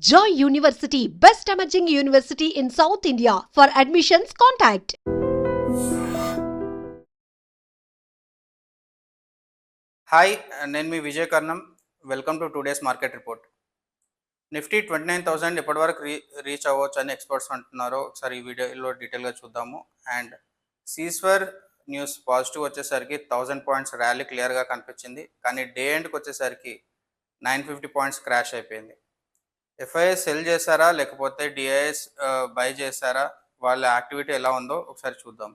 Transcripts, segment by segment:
Joy University, best emerging university in South India. For admissions, contact. Hi, నేను మీ Vijay Karnam. Welcome to today's market report. Nifty 29,000 ఎప్పటివరకు reach అవ్వచ్చు అని experts అంటున్నారో ఒకసారి ఈ వీడియోలో డీటెయిల్గా చూద్దాము. అండ్ సీస్వర్ న్యూస్ పాజిటివ్ వచ్చేసరికి 1000 పాయింట్స్ ర్యాలీ క్లియర్గా కనిపించింది. కానీ డే ఎండ్కి వచ్చేసరికి 950 పాయింట్స్ క్రాష్ అయిపోయింది. ఎఫ్ఐఎస్ సెల్ చేశారా లేకపోతే డిఐఎస్ బై చేశారా, వాళ్ళ యాక్టివిటీ ఎలా ఉందో ఒకసారి చూద్దాం.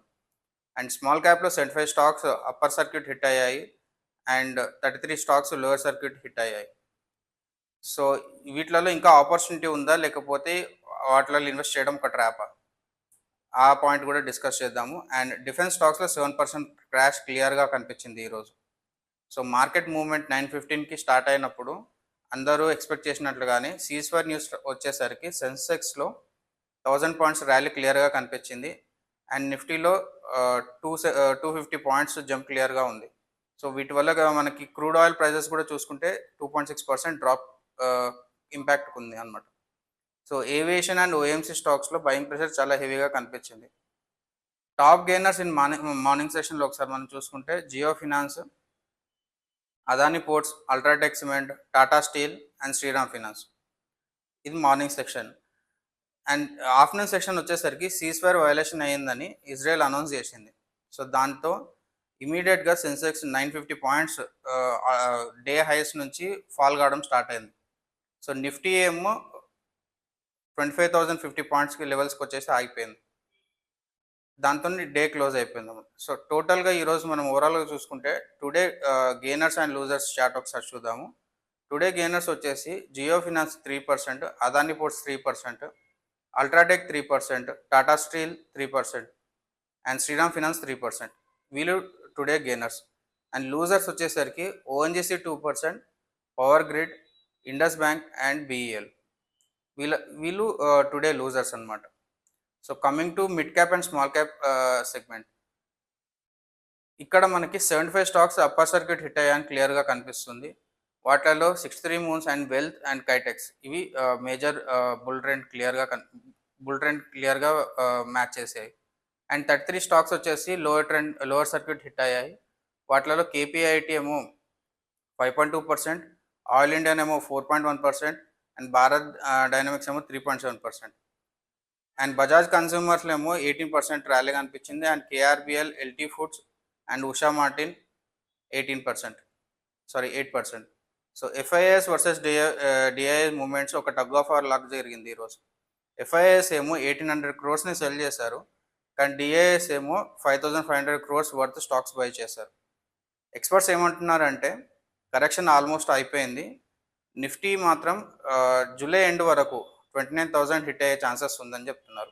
అండ్ స్మాల్ క్యాప్లో 75 స్టాక్స్ అప్పర్ సర్క్యూట్ హిట్ అయ్యాయి and 33 stocks lower circuit hit అయ్యాయి. సో వీటిలలో ఇంకా ఆపర్చునిటీ ఉందా లేకపోతే వాటిలో ఇన్వెస్ట్ చేయడం ఒక ట్రాపా, ఆ పాయింట్ కూడా డిస్కస్ చేద్దాము. అండ్ డిఫెన్స్ స్టాక్స్లో 7% క్రాష్ క్లియర్గా కనిపించింది ఈరోజు. సో మార్కెట్ మూవ్మెంట్ 9:15కి స్టార్ట్ అయినప్పుడు అందరూ ఎక్స్పెక్ట్ చేసినట్లుగానే సీస్వర్ న్యూస్ వచ్చేసరికి సెన్సెక్స్లో 1000 పాయింట్స్ ర్యాలీ క్లియర్గా కనిపించింది. అండ్ నిఫ్టీలో 250 పాయింట్స్ జంప్ క్లియర్గా ఉంది. సో వీటి వల్ల మనకి క్రూడ్ ఆయిల్ ప్రైజెస్ కూడా చూసుకుంటే 2.6% డ్రాప్ ఇంపాక్ట్ ఉంది అనమాట. సో ఏవియేషన్ అండ్ ఓఎంసీ స్టాక్స్లో బయింగ్ ప్రెషర్ చాలా హెవీగా కనిపించింది. టాప్ గెయినర్స్ ఇన్ మార్నింగ్ సెషన్లో ఒకసారి మనం చూసుకుంటే Jio finance, Adani ports, UltraTech cement, Tata steel and Shriram finance. ఇది morning section. And afternoon section వచ్చేసరికి సీస్వైర్ వయలేషన్ అయ్యిందని ఇజ్రాయెల్ అనౌన్స్ చేసింది. సో దాంతో ఇమీడియట్గా సెన్సెక్స్ 950 పాయింట్స్ డే హైస్ నుంచి ఫాల్ కావడం స్టార్ట్ అయింది. సో నిఫ్టీ ఏమో 25,050 పాయింట్స్కి లెవెల్స్కి వచ్చేసి ఆగిపోయింది. దాంతో డే క్లోజ్ అయిపోయింది. సో టోటల్గా ఈరోజు మనం ఓవరాల్గా చూసుకుంటే today gainers and losers chart ఒకసారి చూద్దాము. టుడే గెయినర్స్ వచ్చేసి Jio finance 3%, Adani ports 3%, UltraTech 3%, Tata steel 3% and Shriram finance 3%. వీళ్ళు టుడే గెయినర్స్. అండ్ లూజర్స్ వచ్చేసరికి ONGC 2%, power grid, Indus bank and BEL. వీళ్ళు టుడే లూజర్స్ అనమాట. So coming to mid cap and small cap segment, ఇక్కడ మనకి 75 stocks upper circuit hit అయ్యాయని క్లియర్గా కనిపిస్తుంది. వాటిలో 63 moons and wealth and Kitex ఇవి మేజర్ బుల్ ట్రెండ్ క్లియర్గా మ్యాచ్ చేసాయి. అండ్ 33 స్టాక్స్ వచ్చేసి లోవర్ సర్క్యూట్ హిట్ అయ్యాయి. వాటిలో కేపీఐటీ ఏమో 5.2%, ఆయిల్ ఇండియన్ ఏమో 4.1% అండ్ భారత్ డైనమిక్స్ ఏమో 3.7%. అండ్ బజాజ్ కన్స్యూమర్స్లో ఏమో 18% ర్యాలీ కనిపించింది. And KRBL, LT foods and Usha Martin 8%. So FIIs versus DIIs movements ఒక టగ్ ఆఫ్ అవర్ లాగా జరిగింది ఈరోజు. ఎఫ్ఐఎస్ ఏమో 1,800 crores సెల్ చేశారు, కానీ డిఐఎస్ ఏమో 5,500 crores వర్త్ స్టాక్స్ బై చేశారు. ఎక్స్పర్ట్స్ ఏమంటున్నారంటే కరెక్షన్ ఆల్మోస్ట్ అయిపోయింది. నిఫ్టీ మాత్రం జూలై ఎండ్ వరకు 29,000 హిట్ అయ్యే ఛాన్సెస్ ఉందని చెప్తున్నారు.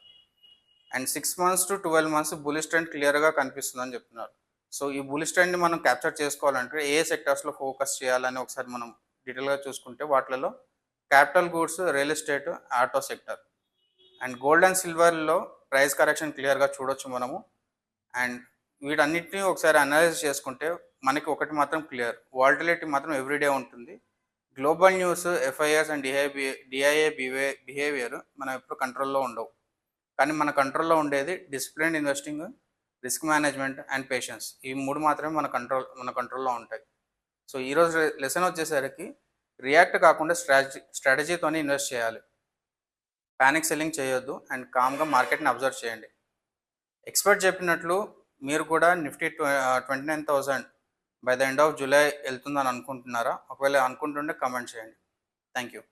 And 6 months to 12 months bullish trend క్లియర్గా కనిపిస్తుందని చెప్తున్నారు. సో ఈ బులిష్ ట్రెండ్ని మనం క్యాప్చర్ చేసుకోవాలంటే ఏ సెక్టర్స్లో ఫోకస్ చేయాలని ఒకసారి మనం డీటెయిల్గా చూసుకుంటే వాటిలో capital goods, real estate, auto sector and gold and సిల్వర్లో ప్రైస్ కరెక్షన్ క్లియర్గా చూడొచ్చు మనము. అండ్ వీటన్నిటిని ఒకసారి అనలైజ్ చేసుకుంటే మనకి ఒకటి మాత్రం క్లియర్, వాల్టిలిటీ మాత్రం ఎవ్రీడే ఉంటుంది. Global news, FIIs and DIIs behaviour మనం ఎప్పుడు కంట్రోల్లో ఉండవు, కానీ మన కంట్రోల్లో ఉండేది discipline investing, risk management and patience. ఈ మూడు మాత్రమే మన కంట్రోల్లో ఉంటాయి. సో ఈరోజు లెసన్ వచ్చేసరికి రియాక్ట్ కాకుండా స్ట్రాటజీతోనే ఇన్వెస్ట్ చేయాలి. ప్యానిక్ సెల్లింగ్ చేయొద్దు అండ్ కామ్గా మార్కెట్ని అబ్జర్వ్ చేయండి. ఎక్స్పర్ట్ చెప్పినట్లు మీరు కూడా Nifty 29,000 by the end of July వెళ్తుందని అనుకుంటున్నారా? ఒకవేళ అనుకుంటుంటే కమెంట్ చేయండి. Thank you.